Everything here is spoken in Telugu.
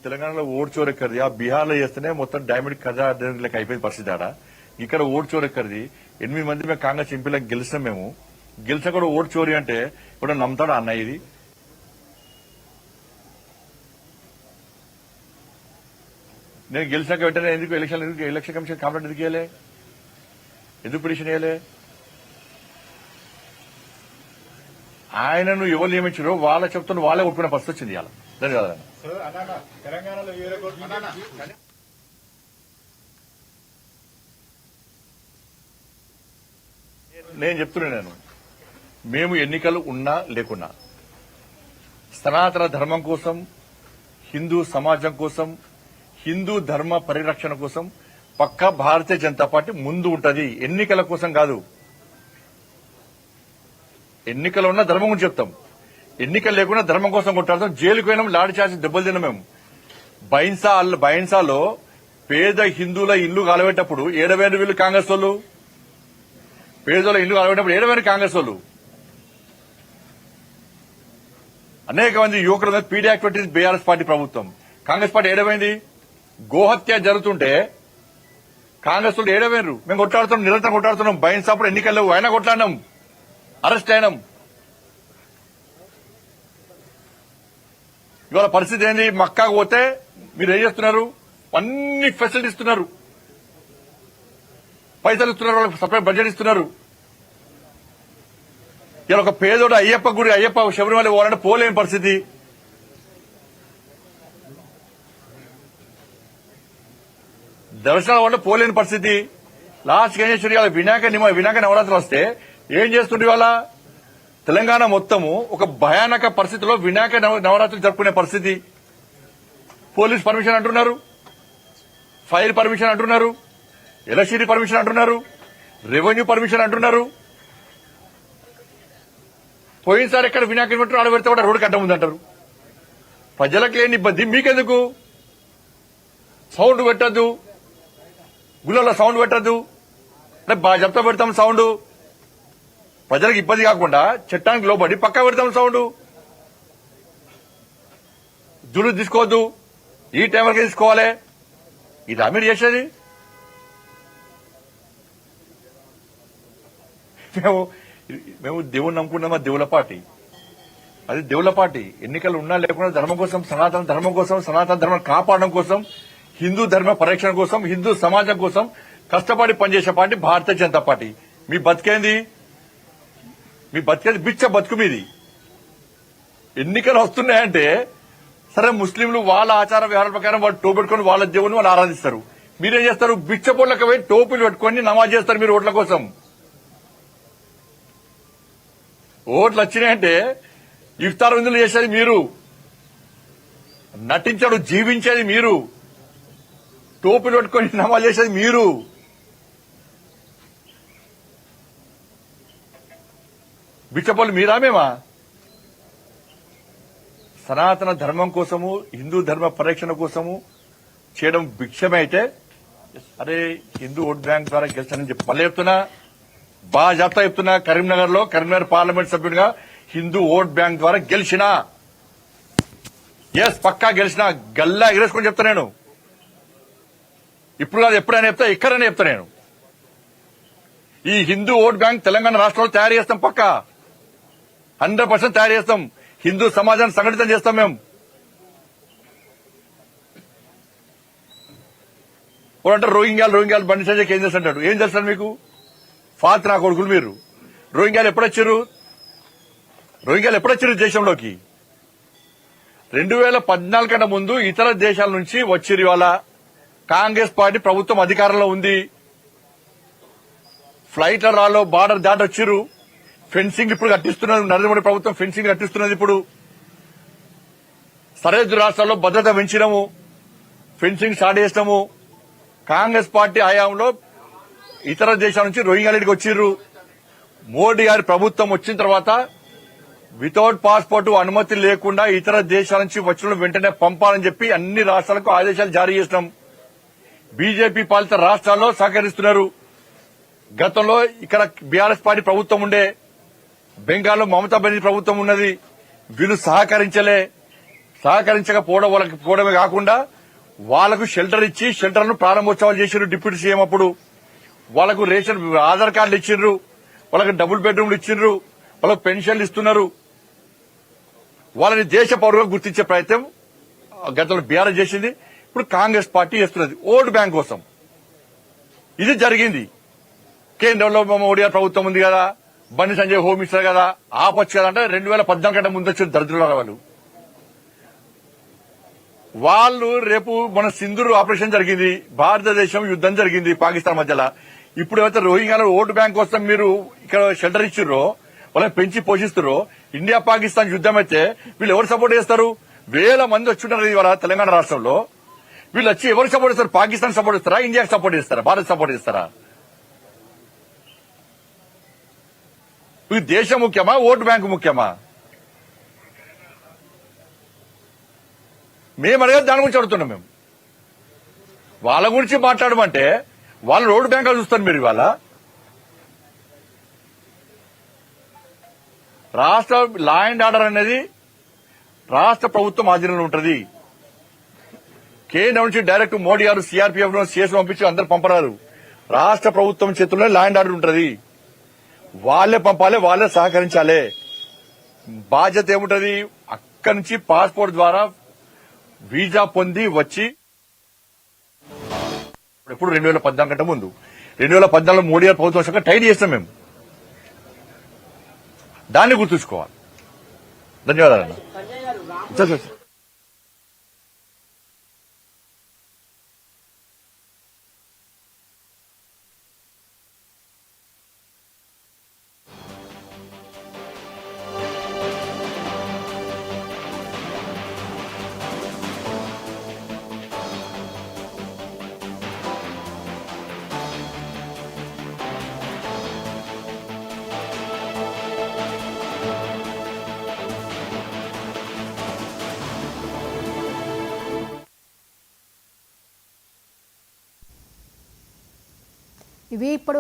తెలంగాణలో ఓటు చోరెక్కరిది ఆ బీహార్లో చేస్తేనే మొత్తం డైమండ్ కజా లెక్క అయిపోయింది పరిస్థితి ఆడ. ఇక్కడ ఓటు చోరెక్కరిది 8 మంది మేము కాంగ్రెస్ ఎంపీలకు గెలిచినాం. మేము గెలిచిన కూడా ఓటు చోరీ అంటే ఇప్పుడు నమ్ముతాడా అన్న? ఇది నేను గెలిచినాక వెంటనే ఎందుకు ఎలక్షన్ కమిషన్ కంప్లైంట్ ఎందుకు ఇవ్వలే? ఎందుకు పిటిషన్ ఇవ్వలే? ఆయనను ఎవరు నియమించారో వాళ్ళ చెప్తున్న వాళ్ళే ఒప్పుకునే పరిస్థితి వచ్చింది ఇవాళ. లేదు కదా నేను చెప్తున్నాను. మేము ఎన్నికలు ఉన్నా లేకున్నా సనాతన ధర్మం కోసం, హిందూ సమాజం కోసం, హిందూ ధర్మ పరిరక్షణ కోసం పక్కా భారతీయ జనతా పార్టీ ముందు ఉంటది. ఎన్నికల కోసం కాదు. ఎన్నికలు ఉన్న ధర్మం గురించి చెప్తాం. ఎన్నికలు లేకుండా ధర్మం కోసం కొట్టాడతాం. జైలుకు పోయినాం, లాడి చార్జి దెబ్బలు తిన్నాం. మేము బైన్సాలో పేద హిందువుల ఇల్లు కాలబెట్టప్పుడు ఏడవేరు వీళ్ళు కాంగ్రెస్ వాళ్ళు. పేదల ఇల్లు కాలబెట్టినప్పుడు ఏడవేరు కాంగ్రెస్ వాళ్ళు. అనేక మంది యువకుల మీద పీడీ యాక్ట్ పెట్టింది బీఆర్ఎస్ పార్టీ ప్రభుత్వం. కాంగ్రెస్ పార్టీ ఏడమైంది? గోహత్య జరుగుతుంటే కాంగ్రెస్ వాళ్ళు ఏడవేరు. మేము కొట్టాడుతున్నాం, నిరంతరం కొట్టాడుతున్నాం. బైన్సాప్పుడు ఎన్నికల్లో అయినా కొట్లాడినాం, అరెస్ట్ అయినాం. ఇవాళ పరిస్థితి ఏంది? మక్కాకు పోతే మీరు ఏం చేస్తున్నారు? అన్ని ఫెసిలిటీ ఇస్తున్నారు, పైసలు ఇస్తున్నారు, వాళ్ళకి సపరేట్ బడ్జెట్ ఇస్తున్నారు. ఇలా ఒక పేదోడు అయ్యప్ప గుడి, అయ్యప్ప శబరిమల పోవాలంటే పోలేని పరిస్థితి. దర్శనాల వల్ల పోలేని పరిస్థితి. లాస్ట్ ఏం చేస్తారు? ఇవాళ వినాయక నవరాత్రులు వస్తే ఏం చేస్తుండే? ఇవాళ తెలంగాణ మొత్తము ఒక భయానక పరిస్థితిలో వినాయక నవరాత్రులు జరుపుకునే పరిస్థితి. పోలీస్ పర్మిషన్ అంటున్నారు, ఫైర్ పర్మిషన్ అంటున్నారు, ఎలక్ట్రిసిటీ పర్మిషన్ అంటున్నారు, రెవెన్యూ పర్మిషన్ అంటున్నారు. పోయినసారి ఎక్కడ వినాయక ఇన్వర్టర్ ఆడ పెడితే కూడా రోడ్డు కట్ట ఉందంటారు. ప్రజలకు లేని ఇబ్బంది మీకెందుకు? సౌండ్ పెట్టద్దు, గుళ్ళలో సౌండ్ పెట్టద్దు అంటే బాగా చెప్తా పెడతాం సౌండ్. ప్రజలకు ఇబ్బంది కాకుండా చట్టానికి లోబడి పక్కా పెడతాం సౌండ్. జులు తీసుకోవద్దు, ఈ టైం వరకు తీసుకోవాలి. ఇది మీరు చేసేది. మేము దేవుని నమ్ముకున్నామా? దేవుల పార్టీ అది. దేవుల పార్టీ ఎన్నికలు ఉన్నా లేకుండా ధర్మం కోసం, సనాతన ధర్మం కోసం, సనాతన ధర్మం కాపాడడం కోసం, హిందూ ధర్మ పరిరక్షణ కోసం, హిందూ సమాజం కోసం కష్టపడి పనిచేసే పార్టీ భారతీయ జనతా పార్టీ. మీ బతికేంది? మీ బతికేది బిచ్చ బతుకు మీది. ఎన్నికలు వస్తున్నాయంటే సరే, ముస్లింలు వాళ్ళ ఆచార వ్యవహారాల ప్రకారం వాళ్ళు టోపు పెట్టుకుని వాళ్ళ దేవుని వాళ్ళు ఆరాధిస్తారు. మీరేం చేస్తారు? బిచ్చ పొట్లకు పోయి టోపులు పెట్టుకుని నమాజ్ చేస్తారు మీరు ఓట్ల కోసం. ఓట్లు వచ్చినాయంటే ఇఫ్తార్ విందులు చేసేది మీరు, నటించడు జీవించేది మీరు, టోపులు పెట్టుకుని నమాజ్ చేసేది మీరు. బిచ్చపోలు మీరా? మేమా? సనాతన ధర్మం కోసము, హిందూ ధర్మ పరిరక్షణ కోసము చేయడం భిక్షమే అయితే, అరే హిందూ ఓట్ బ్యాంక్ ద్వారా గెలిచానని చెప్పి మళ్ళీ చెప్తున్నా, బాగా జాగ్రత్త చెప్తున్నా. కరీంనగర్ పార్లమెంట్ సభ్యుడిగా హిందూ ఓట్ బ్యాంక్ ద్వారా గెలిచినా, ఎస్ పక్కా గెలిచినా, గల్లా ఎగరేసుకొని చెప్తా నేను. ఇప్పుడు కాదు, ఎప్పుడైనా చెప్తా, ఎక్కడైనా చెప్తా నేను. ఈ హిందూ ఓట్ బ్యాంక్ తెలంగాణ రాష్ట్రంలో తయారు చేస్తాం, పక్కా 100% తయారు చేస్తాం. హిందూ సమాజాన్ని సంఘటితం చేస్తాం మేము. అంటే రోహింగ్యాలు బండి సంజయ్ ఏం చేస్తుంటాడు? ఏం చేస్తాడు మీకు? ఫాత్ నా కొడుకులు మీరు. రోహింగ్యాలు ఎప్పుడొచ్చారు దేశంలోకి? 2014 కన్నా ముందు ఇతర దేశాల నుంచి వచ్చిరు. ఇవాళ కాంగ్రెస్ పార్టీ ప్రభుత్వం అధికారంలో ఉంది. ఫ్లైట్ల రాలో బార్డర్ దాటి వచ్చిరు. ఫెన్సింగ్ ఇప్పుడు కట్టిస్తున్నది నరేంద్ర మోడీ ప్రభుత్వం. ఫెన్సింగ్ కట్టిస్తున్నది ఇప్పుడు. సరిహద్దు రాష్ట్రాల్లో భద్రత పెంచినాము, ఫెన్సింగ్ స్టార్ట్ చేసినాము. కాంగ్రెస్ పార్టీ హయాంలో ఇతర దేశాల నుంచి రోహింగ్యాలకి వచ్చిర్రు. మోడీ గారి ప్రభుత్వం వచ్చిన తర్వాత వితౌట్ పాస్పోర్ట్ అనుమతి లేకుండా ఇతర దేశాల నుంచి వచ్చిన వెంటనే పంపాలని చెప్పి అన్ని రాష్ట్రాలకు ఆదేశాలు జారీ చేసినాం. బీజేపీ పాలిత రాష్ట్రాల్లో సహకరిస్తున్నారు. గతంలో ఇక్కడ బీఆర్ఎస్ పార్టీ ప్రభుత్వం ఉండే, బెంగాల్లో మమతా బెనర్జీ ప్రభుత్వం ఉన్నది, వీళ్ళు సహకరించలే. సహకరించకపోవడం వాళ్ళకి పోవడమే కాకుండా వాళ్లకు షెల్టర్ ఇచ్చి షెల్టర్ను ప్రారంభోత్సవాలు చేసిర్రు డిప్యూటీ సీఎం అప్పుడు. వాళ్లకు రేషన్ ఆధార్ కార్డులు ఇచ్చిండ్రు, వాళ్ళకి డబుల్ బెడ్రూమ్లు ఇచ్చిండ్రు, వాళ్ళకు పెన్షన్లు ఇస్తున్నారు. వాళ్ళని దేశ పౌరులుగా గుర్తించే ప్రయత్నం గతంలో బీఆర్ఎస్ చేసింది, ఇప్పుడు కాంగ్రెస్ పార్టీ చేస్తున్నది ఓటు బ్యాంక్ కోసం. ఇది జరిగింది. కేంద్రంలో మోడీ ప్రభుత్వం ఉంది కదా, బండి సంజయ్ హోమ్ మినిస్టర్ కదా, ఆపచ్చు కదా అంటే 2014 కంటే ముందు వచ్చిన దరిద్రుల వాళ్ళు రేపు మన సింధూర్ ఆపరేషన్ జరిగింది, భారతదేశం యుద్దం జరిగింది పాకిస్తాన్ మధ్యలో. ఇప్పుడు ఏవైతే రోహింగ్యాల ఓటు బ్యాంక్ కోసం మీరు ఇక్కడ షెల్టర్ ఇచ్చిర్రో, వాళ్ళని పెంచి పోషిస్తారో, ఇండియా పాకిస్తాన్ యుద్దం అయితే వీళ్ళు ఎవరు సపోర్ట్ చేస్తారు? వేల మంది వచ్చుంటారు ఇవాళ తెలంగాణ రాష్ట్రంలో. వీళ్ళు వచ్చి ఎవరు సపోర్ట్ చేస్తారు? పాకిస్తాన్ సపోర్ట్ చేస్తారా, ఇండియాకి సపోర్ట్ చేస్తారా, భారత్ సపోర్ట్ చేస్తారా? ఇది దేశం ముఖ్యమా, ఓటు బ్యాంకు ముఖ్యమా? మేము అడిగేది దాని గురించి అడుగుతున్నాం. మేము వాళ్ళ గురించి మాట్లాడమంటే వాళ్ళు ఓటు బ్యాంకులు చూస్తారు. మీరు ఇవాళ రాష్ట్ర లా అండ్ ఆర్డర్ అనేది రాష్ట్ర ప్రభుత్వం ఆధీనంలో ఉంటుంది. కేంద్రం నుంచి డైరెక్ట్ మోడీ గారు సిఆర్పీఎఫ్ సిఎస్ పంపించి అందరు పంపరారు. రాష్ట్ర ప్రభుత్వం చేతుల్లో లా అండ్ ఆర్డర్ ఉంటుంది. వాళ్లే పంపాలి, వాళ్లే సహకరించాలి. బాధ్యత ఏముంటది? అక్కడి నుంచి పాస్పోర్ట్ ద్వారా వీసా పొంది వచ్చి ఇప్పుడు 2014 కంటే ముందు 2014 మోడీ గారు ప్రభుత్వం వచ్చాక టైట్ చేస్తాం మేము. దాన్ని గుర్తుంచుకోవాలి. ధన్యవాదాలు. ఇవి ఇప్పుడు